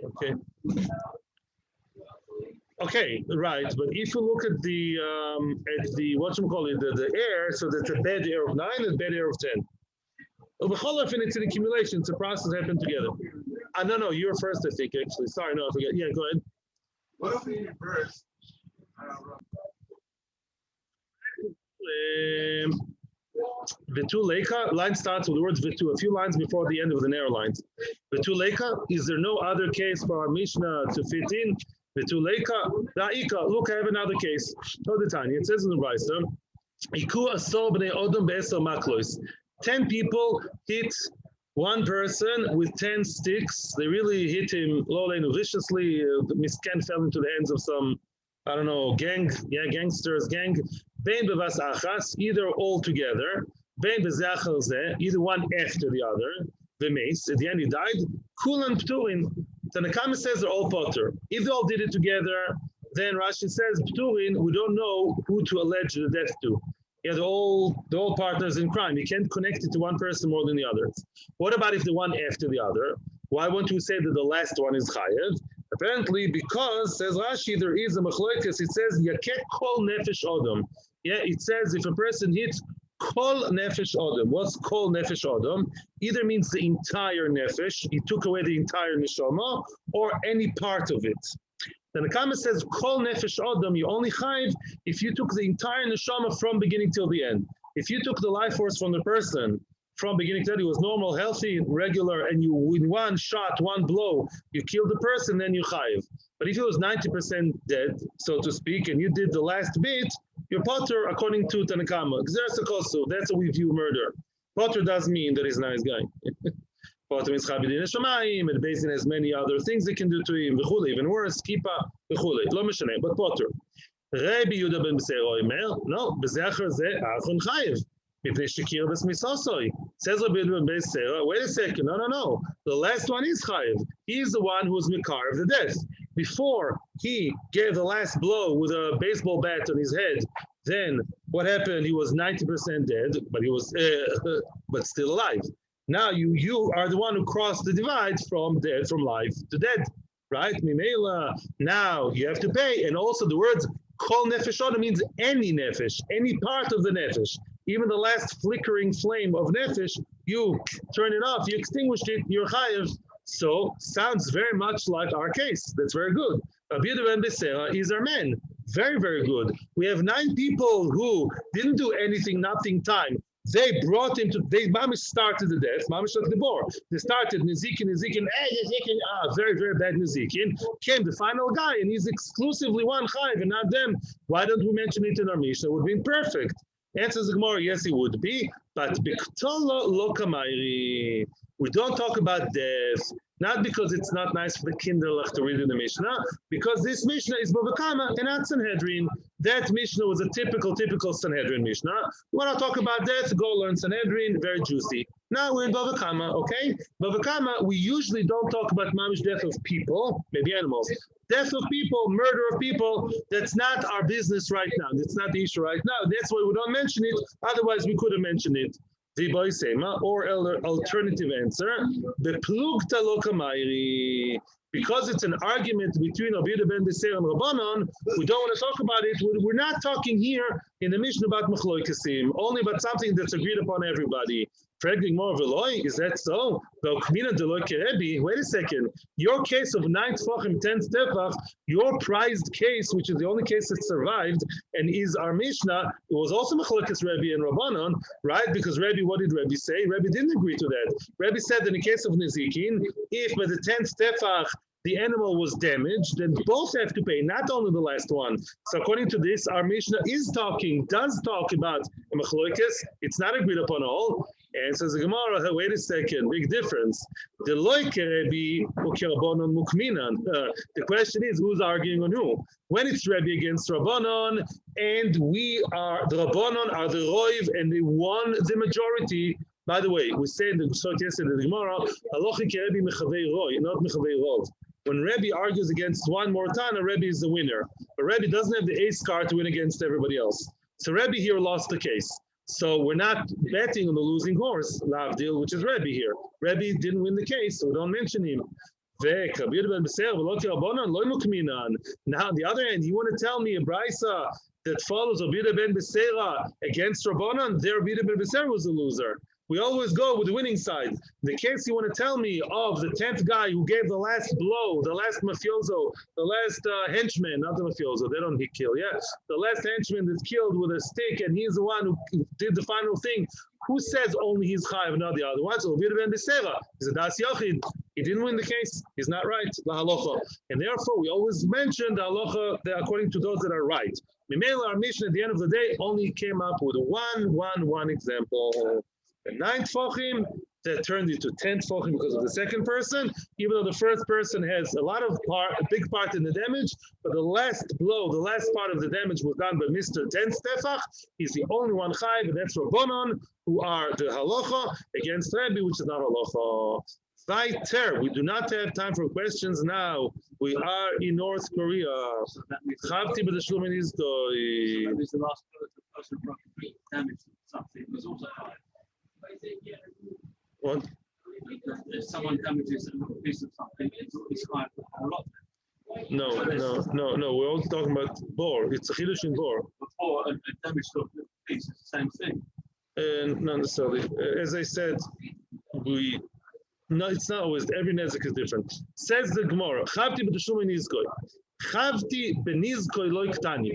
Okay. Okay, right. But if you look at the what you call it, the air, so that's a bad air of 9 and bad air of 10. It's an accumulation. It's a process happened together. No, you're first, I think, actually. Sorry, no, I forget. Yeah, go ahead. What if we reverse? Vituleka, line starts with the word Vitu, a few lines before the end of the narrow lines. Vituleka, is there no other case for our Mishnah to fit in? Vituleka, Da'ika, look, I have another case. All the time. It says in the Brisa, Iku asor b'nei odom be'eser maklois. 10 people hit one person with 10 sticks. They really hit him viciously. Misken fell into the hands of some, I don't know, gangsters, gang. Bein bevas achas, either all together. Bein bezachar zeh, either one after the other. V'meis, at the end he died. Kulan pturin. Tanakama says they're all potter. If they all did it together, then Rashi says pturin. We don't know who to allege the death to. Yeah, they're all partners in crime. You can't connect it to one person more than the others. What about if the one after the other? Why won't you say that the last one is chayev? Apparently, because, says Rashi, there is a machloekas. It says, Yakek kol nefesh odom. Yeah, it says if a person hits kol nefesh odom. What's kol nefesh odom? Either means the entire nefesh, he took away the entire neshama, or any part of it. Then the Kama says, kol nefesh odom, you only chayiv if you took the entire neshama from beginning till the end. If you took the life force from the person, from beginning to end, he was normal, healthy, regular, and you, in one shot, one blow, you killed the person, then you chayiv. But if he was 90% dead, so to speak, and you did the last bit, you're potter according to Tanakama. That's how we view murder. Potter does mean that he's a nice guy. Potter means chabidin shamayim, and based has many other things they can do to him. V'chule, even worse, kipa, v'chule. Lo mishneh, but potter. Rabbi Yehuda ben Beseira omer, no, bezecher zeh achon chayiv. Says Rabbi Yehuda ben Beseira, wait a second, no. The last one is chayiv. He's the one who's mikar of the death. Before he gave the last blow with a baseball bat on his head, then what happened? He was 90% dead, but he was but still alive. Now you are the one who crossed the divide from dead, from life to dead, right? Mimela. Now you have to pay, and also the words kol nefesh odom means any nefesh, any part of the nefesh, even the last flickering flame of nefesh. You turn it off, you extinguished it, you're chayiv. So, sounds very much like our case. That's very good. Rabbi Yehuda ben Beseira is our man. Very, very good. We have 9 people who didn't do anything, nothing time. They brought him to, they mamish started the death, mamish like the bor. They started Nizikin, very, very bad Nizikin. Came the final guy, and he's exclusively one chayiv and not them. Why don't we mention it in our Mishnah? It would have been perfect. Answers the Gemara, yes, it would be. But Biktolo lo kamayri. We don't talk about death, not because it's not nice for the kinderlach to read in the Mishnah, because this Mishnah is Bava Kama and not Sanhedrin. That Mishnah was a typical Sanhedrin Mishnah. You want to talk about death, go learn Sanhedrin, very juicy. Now we're in Bava Kama, okay? Bava Kama, we usually don't talk about mamish death of people, maybe animals. Death of people, murder of people, that's not our business right now. That's not the issue right now. That's why we don't mention it. Otherwise, we could have mentioned it. Or alternative answer, the plugta lo kamayri. Because it's an argument between Rabbi Yehuda ben Beseira and Rabbanon, we don't want to talk about it. We're not talking here in the Mishnah about machloikasim, only about something that's agreed upon everybody. Fragling more veloy, is that so? Wait a second. Your case of 9 tefachim, 10 tefach, your prized case, which is the only case that survived, and is our Mishnah, it was also machlokas Rebbe and Rabbanon, right? Because Rebbe, what did Rebbe say? Rebbe didn't agree to that. Rebbe said in the case of Nezikin, if by the 10th tefach the animal was damaged, then both have to pay, not only the last one. So according to this, our Mishnah does talk about a machlokas. It's not agreed upon all. And says the Gemara, wait a second, big difference. The question is, who's arguing on who? When it's Rebbe against Rabbanon, and the Rabbanon are the Roiv, and they won the majority. By the way, we said yesterday in the Gemara, Halachic Rebbe mechavei roi, not mechavei rov. When Rebbe argues against one Mortana, Rebbe is the winner. But Rebbe doesn't have the ace card to win against everybody else. So Rebbe here lost the case. So we're not betting on the losing horse, Lavdil, which is Rebbe here. Rebbe didn't win the case, so we don't mention him. Now, on the other hand, you want to tell me a brisa that follows Obida ben Beseira against Rabbanan? There, Obida ben Beseira was the loser. We always go with the winning side. The case you want to tell me of the 10th guy who gave the last blow, the last mafioso, the last henchman, not the mafioso, they don't kill, yeah? The last henchman that's killed with a stick, and he's the one who did the final thing. Who says only he's chayav, not the other ones? Obida ben Beseira. He's a das yachid. He didn't win the case. He's not right. La halacha. And therefore, we always mention the halacha according to those that are right. Mimela, our mission at the end of the day only came up with one example. The 9 tfachim that turned into 10 tfachim because of the second person, even though the first person has a big part in the damage, but the last blow, the last part of the damage was done by Mr. 10 Stefach. He's the only one chayv, and that's Rabbanon, who are the halacha against Rebbe, which is not halacha. We do not have time for questions now. We are in North Korea. Chavti b'teshlum nizkoi. That is the last person damage something was also high. What? If someone damages a piece of something, it's high for a lot. No. We're all talking about bor. It's a chidush in bor. Before a damage to a piece is the same thing. Not necessarily. As I said, no, it's not always. Every nezik is different. Says the Gemara, Chavti b'teshlume nizkoi. Chavti b'nizkoi lo iktani.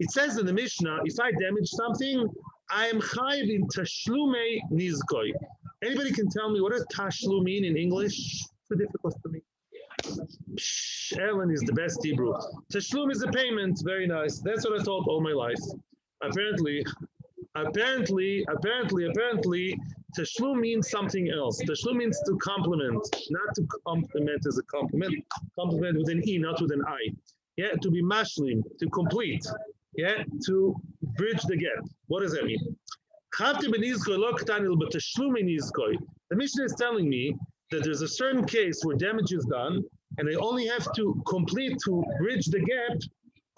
It says in the Mishnah, if I damage something, I am chayiv in tashlume nizkoi. Anybody can tell me what does tashlum mean in English? It's too difficult for me. Ellen is the best Hebrew. Tashlum is a payment. Very nice. That's what I thought all my life. Apparently, tashlum means something else. Tashlum means to compliment, not to compliment as a compliment. Compliment with an E, not with an I. Yeah, to be mashlim, to complete. Yeah, to bridge the gap. What does that mean? The Mishnah is telling me that there's a certain case where damage is done, and they only have to complete to bridge the gap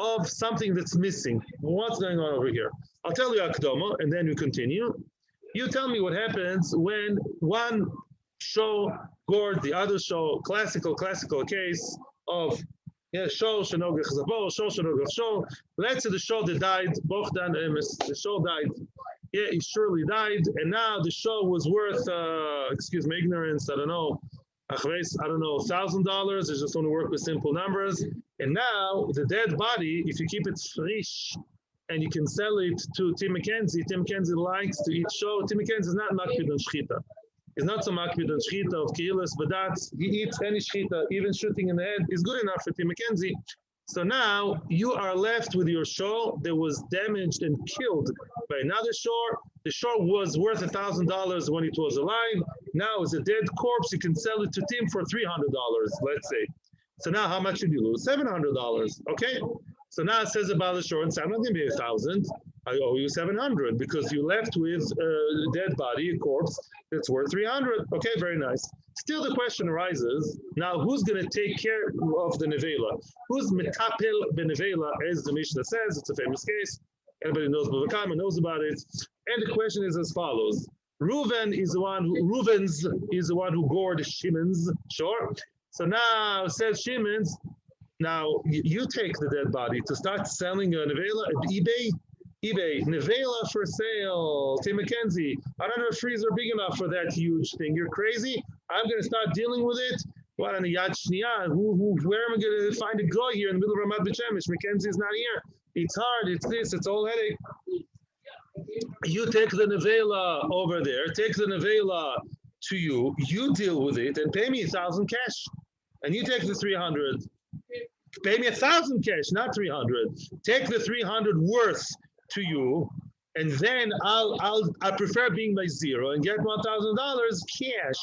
of something that's missing. What's going on over here? I'll tell you Akdoma, and then we continue. You tell me what happens when one show gored, the other show classical case of show shenogach zabo, show shenogach show. Let's say the show that died, Bochdan emes, the show died. Yeah, he surely died, and now the show was worth, excuse my ignorance, I don't know, $1,000. I just want to work with simple numbers. And now the dead body, if you keep it frish, and you can sell it to Tim McKenzie. Tim McKenzie likes to eat show. Tim McKenzie is not makpid on shchita. He's not so makpid on shchita of keilas, but that's, he eats any shchita, even shooting in the head is good enough for Tim McKenzie. So now you are left with your show that was damaged and killed by another shore. The shore was worth $1,000 when it was alive. Now it's a dead corpse. You can sell it to Tim for $300, let's say. So now how much did you lose? $700, okay? So now it says about the shore, and I'm not going to pay $1,000. I owe you $700 because you left with a dead body, a corpse that's worth $300. Okay, very nice. Still, the question arises: now, who's going to take care of the nevela? Who's metapel benevela, as the Mishnah says? It's a famous case. Everybody knows Bavakama knows about it. And the question is as follows: Reuven is the one who gored Shimon's shore. So now says Shimon's. Now, you take the dead body to start selling a nevela at eBay, nevela for sale, Tim McKenzie. I don't have a freezer big enough for that huge thing. You're crazy? I'm going to start dealing with it. What on the Yad Shniya? Where am I going to find a guy here in the middle of Ramat B'Shemesh? McKenzie's not here. It's hard. It's this. It's all headache. You take the nevela over there. Take the nevela to you. You deal with it and pay me $1,000 cash. And you take the 300. Pay me 1,000 cash, not 300. Take the 300 worth to you, and then I prefer being by zero and get $1,000 cash.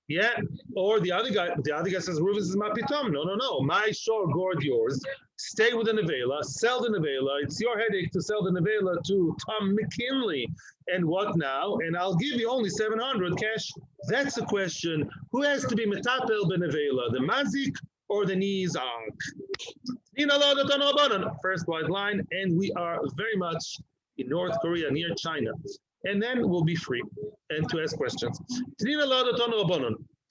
Yeah. Or the other guy says, Reuven is my pitom. No. My shore gored yours. Stay with the nevela, sell the nevela. It's your headache to sell the nevela to Tom McKinley. And what now? And I'll give you only 700 cash. That's the question. Who has to be metapel benevela? The mazik or the nizak? First white line, and we are very much in North Korea, near China. and then we'll be free and to ask questions.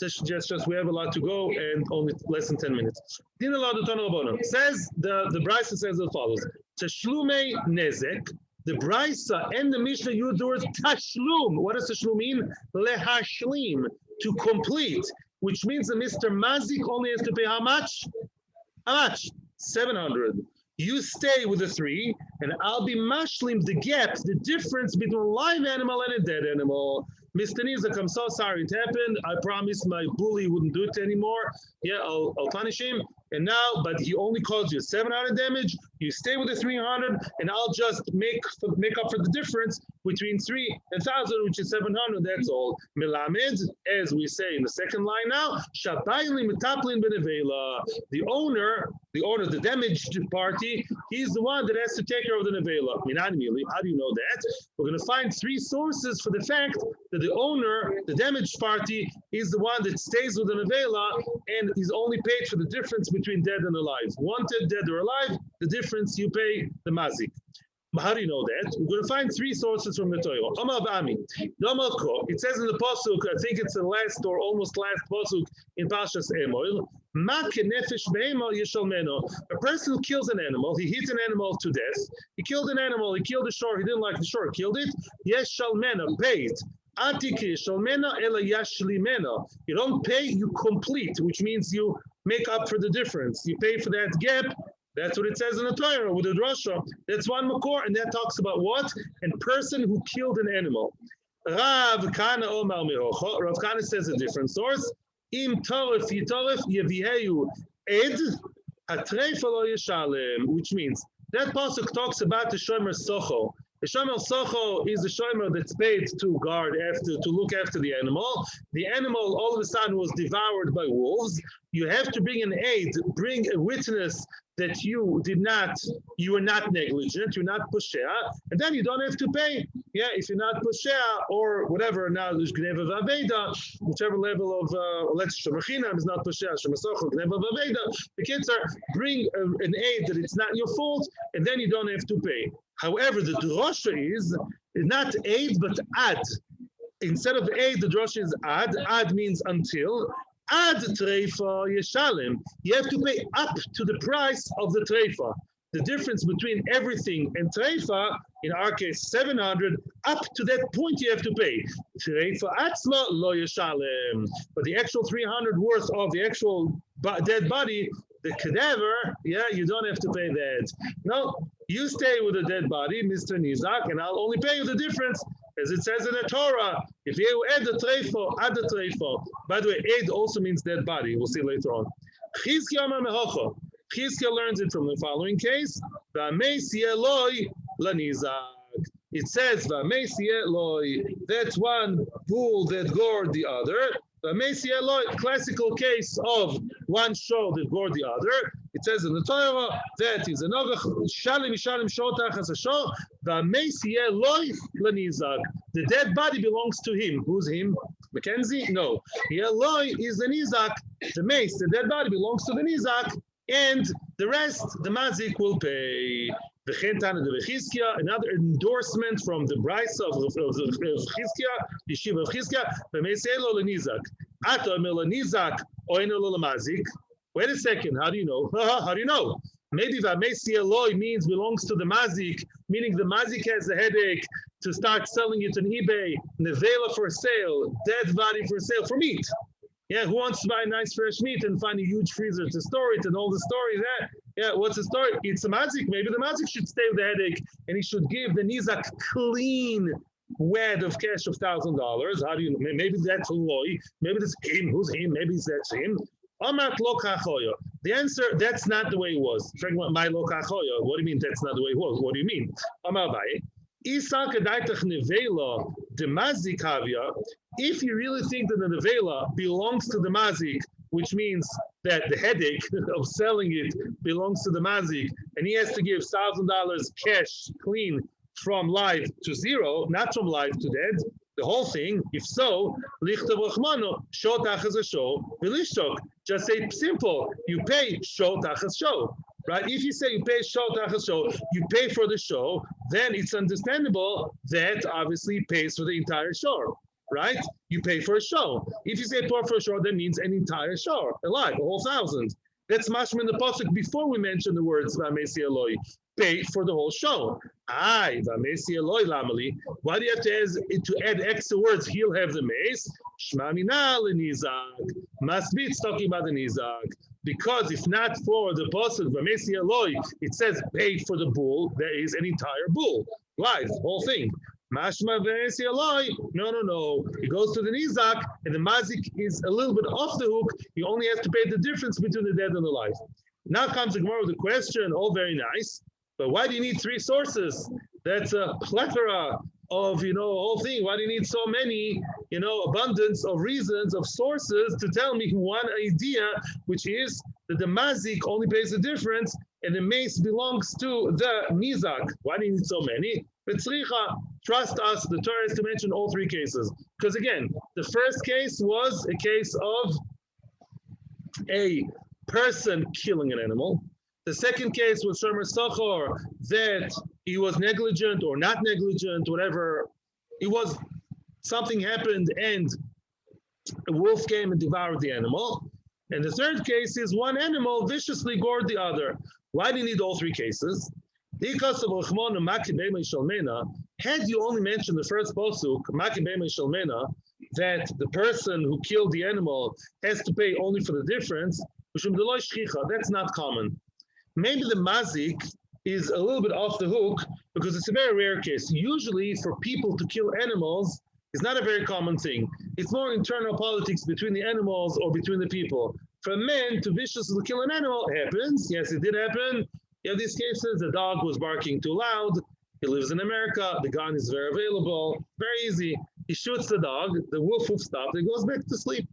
Just we have a lot to go and only less than 10 minutes. Says the Brisa says as follows: Tashlume nezek. The Brisa and the Mishnah use the word tashlum. What does tashlum mean? Lehashlim, to complete, which means that Mr. Mazik only has to pay how much? How much? 700. You stay with the 3, and I'll be mashlim the gap, the difference between a live animal and a dead animal. Mr. Nizak, I'm so sorry it happened. I promised my bully wouldn't do it anymore. Yeah, I'll punish him. And now, but he only caused you 700 damage. You stay with the 300, and I'll just make up for the difference between 3 and 1,000, which is 700. That's all. Melamed, as we say in the second line now, Shabayli metaplin benevela. The owner, the damaged party, he's the one that has to take care of the nevela. How do you know that? We're going to find 3 sources for the fact that the owner, the damaged party, is the one that stays with the nevela, and he's only paid for the difference between dead and alive. Wanted, dead or alive, the difference you pay the mazik. How do you know that? We're going to find 3 sources from the Torah. It says in the pasuk, I think it's the last or almost last pasuk in Parshas Emor. A person who kills an animal, he hits an animal to death. He killed an animal. He killed the shore. He didn't like the shore. Killed it. Yesh shalmena, paid. You don't pay, you complete, which means you make up for the difference. You pay for that gap. That's what it says in the Torah with the drasha. That's one makor, and that talks about what? A person who killed an animal. Rav Kana Omar Mirocho. Rav Kana says a different source. Im toref yitoref yeviheyu ed hatreif lo yeshalem, which means that pasuk talks about the shomer socho. The shomer socho is the shomer that's paid to guard to look after the animal. The animal all of a sudden was devoured by wolves. You have to bring an aid, bring a witness that you were not negligent, you're not poshea, and then you don't have to pay. Yeah, if you're not poshea or whatever, now there's gneva v'aveda, whichever level of let's shemachinam is not poshea, shemasocho, gneva v'aveda. The kids bring an aid that it's not your fault, and then you don't have to pay. However, the drosha is not aid but ad. Instead of aid, the drosha is ad. Ad means until. Ad treifa yeshalem. You have to pay up to the price of the treifa. The difference between everything and treifa, in our case 700, up to that point you have to pay. Treifa atzma lo yeshalem. But the actual 300 worth of the actual dead body, the cadaver, yeah, you don't have to pay that. No, you stay with the dead body, Mr. Nizak, and I'll only pay you the difference. As it says in the Torah, if you add the treifo, add the treifo. By the way, aid also means dead body. We'll see later on. Chizkiya learns it from the following case. It says, that's one bull that gored the other. Classical case of one show that gored the other. It says in the Torah that is another shalim shotach as a show. The dead body belongs to him. Who's him? Mackenzie? No. Eloi is the nizak. The mace, the dead body belongs to the nizak, and the rest the mazik will pay. Another endorsement from the Brisa of Chizkiya, Yeshiva of Chizkiya. Wait a second, how do you know? How do you know? Maybe Vamesi Eloi means belongs to the mazik, meaning the mazik has a headache to start selling it on eBay, nevela for sale, dead body for sale, for meat. Yeah, who wants to buy nice fresh meat and find a huge freezer to store it and all the stories? Yeah, what's the story? It's a mazik. Maybe the mazik should stay with the headache and he should give the nizak clean wad of cash of $1,000. How do you know? Maybe that's Eloi. Maybe that's him. Who's him? Maybe that's him. The answer, that's not the way it was. Talking about my lokachoya. What do you mean that's not the way it was? What do you mean? If you really think that the nevela belongs to the mazik, which means that the headache of selling it belongs to the mazik, and he has to give $1,000 cash clean from live to zero, not from live to dead, the whole thing, if so, just say simple, you pay show tachas show. right? If you say you pay show tachas show, you pay for the show, then it's understandable that obviously pays for the entire show, right? You pay for a show. If you say pour for a show, that means an entire show, a whole thousand. That's mashma in the pasuk before we mention the words v'amesi eloi. Pay for the whole show. Aye, v'amesi eloi lamali. Why do you have to add extra words? He'll have the mace. Shma mina lenizak. Must be it's talking about the nizak. Because if not for the pasuk v'amesi eloi, it says pay for the bull. There is an entire bull, live, whole thing. Mashma v'amesi eloi. No. It goes to the nizak, and the mazik is a little bit off the hook. You only have to pay the difference between the dead and the alive. Now comes the Gemara with the question. All very nice. But why do you need three sources? That's a plethora of, whole thing. Why do you need so many, abundance of reasons, of sources to tell me one idea, which is that the mazik only pays the difference and the mace belongs to the nizak? Why do you need so many? But trust us, the Torah is to mention all three cases. Because again, the first case was a case of a person killing an animal. The second case was Shomer Sachar, that he was negligent or not negligent, whatever. It was something happened and a wolf came and devoured the animal. And the third case is one animal viciously gored the other. Why do you need all three cases? Because of had you only mentioned the first posuk, that the person who killed the animal has to pay only for the difference, that's not common. Maybe the mazik is a little bit off the hook because it's a very rare case. Usually for people to kill animals is not a very common thing. It's more internal politics between the animals or between the people. For men to viciously kill an animal happens. Yes, it did happen. You have these cases, the dog was barking too loud. He lives in America. The gun is very available. Very easy. He shoots the dog. The wolf will stop. He goes back to sleep.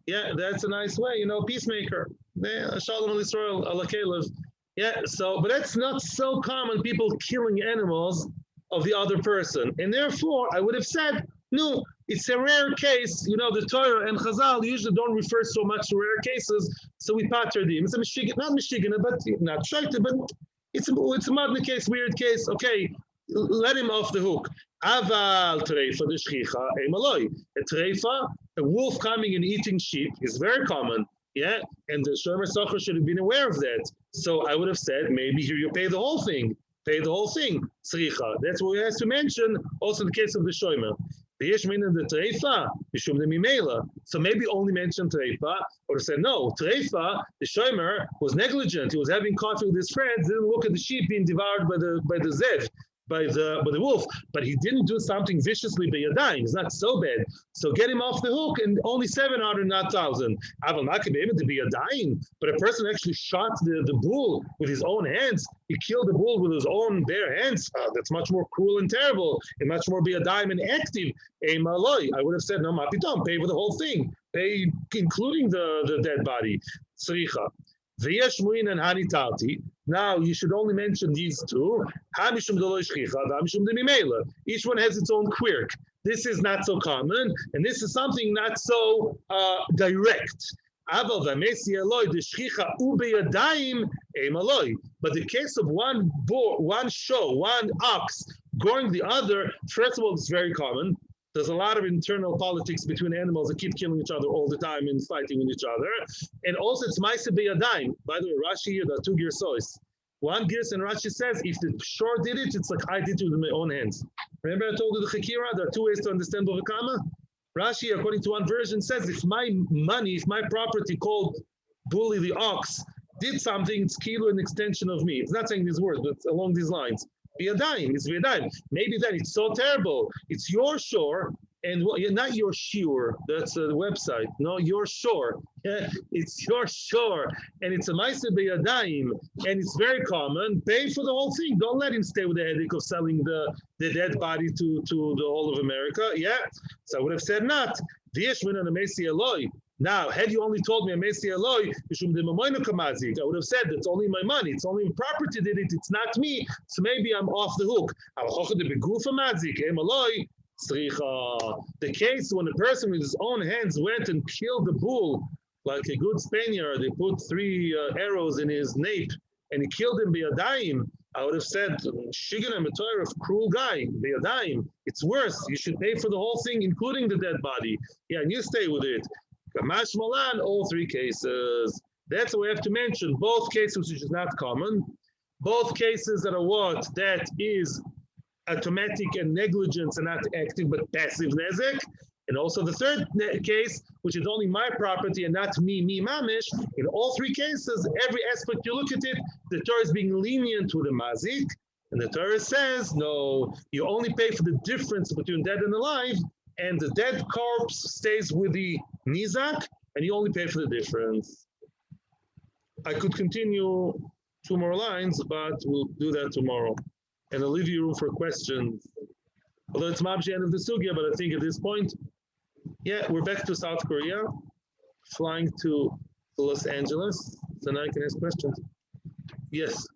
Yeah, that's a nice way. Peacemaker. Shalom Yisrael ala Kalev. Yeah, but that's not so common, people killing animals of the other person. And therefore, I would have said, no, it's a rare case. The Torah and Chazal usually don't refer so much to rare cases, so we pater them. It's a Michigan, not Michigan, but not Shaita, but it's a modern case, weird case. Okay, let him off the hook. Aval treifa de shchicha emaloi. A treifa, a wolf coming and eating sheep, is very common. Yeah, and the Shomer Sachar should have been aware of that. So I would have said, maybe here you pay the whole thing. Pay the whole thing. Tzricha. That's what we have to mention. Also the case of the Shomer. The Yeshmin and the Treifa, Mishum de Mimela. So maybe only mention Treifa, or say, no, Treifa, the Shomer, was negligent. He was having coffee with his friends, didn't look at the sheep being devoured by the Zev. By the wolf, but he didn't do something viciously by Yadayim. It's not so bad. So get him off the hook, and only 700, not 1,000. Aval not be able to be Yadayim, but a person actually shot the bull with his own hands. He killed the bull with his own bare hands. That's much more cruel and terrible, and much more be Yadayim and active. I would have said, no, Mapitom, pay for the whole thing, pay including the dead body. Sricha. And Hanitati. Now you should only mention these two. Each one has its own quirk. This is not so common, and this is something not so direct. But the case of one ox goring the other, first of all, it's very common. There's a lot of internal politics between animals that keep killing each other all the time and fighting with each other. And also it's Maisa Beyadayim. By the way, Rashi here, there are two girsois. One girs and Rashi says, if the shore did it, it's like I did it with my own hands. Remember I told you the Chakira, there are two ways to understand Bavakama? Rashi, according to one version, says if my money, if my property called Bully the ox did something, it's kilo an extension of me. It's not saying these words, but along these lines. Biyadayim, it's biyadayim. Maybe then it's so terrible. It's your shore, and not your shiur. That's the website. No, your shore. Yeah, it's your shore, and it's a ma'aseh biyadayim, and it's very common. Pay for the whole thing. Don't let him stay with the headache of selling the dead body to the whole of America. Yeah, so I would have said not. V'yeshmin and amesi eloi. Now, had you only told me Amesi Eloi, I would have said it's only my money, it's only my property did it, it's not me, so maybe I'm off the hook. The case when a person with his own hands went and killed the bull, like a good Spaniard, they put 3 arrows in his nape and he killed him biyadayim, I would have said, Shigan and Torah, cruel guy, biyadayim. It's worse. You should pay for the whole thing, including the dead body. Yeah, and you stay with it. Kamash Malan, all three cases. That's what we have to mention. Both cases which is not common. Both cases that are what? That is automatic and negligence and not active but passive nezek. And also the third case, which is only my property and not me mamish. In all three cases, every aspect you look at it, the Torah is being lenient with the mazik. And the Torah says, no, you only pay for the difference between dead and alive, and the dead corpse stays with the nizak, and you only pay for the difference. I could continue 2 more lines, but we'll do that tomorrow. And I'll leave you room for questions. Although it's Mabji end of the sugya, but I think at this point, yeah, we're back to South Korea, flying to Los Angeles. So now I can ask questions. Yes.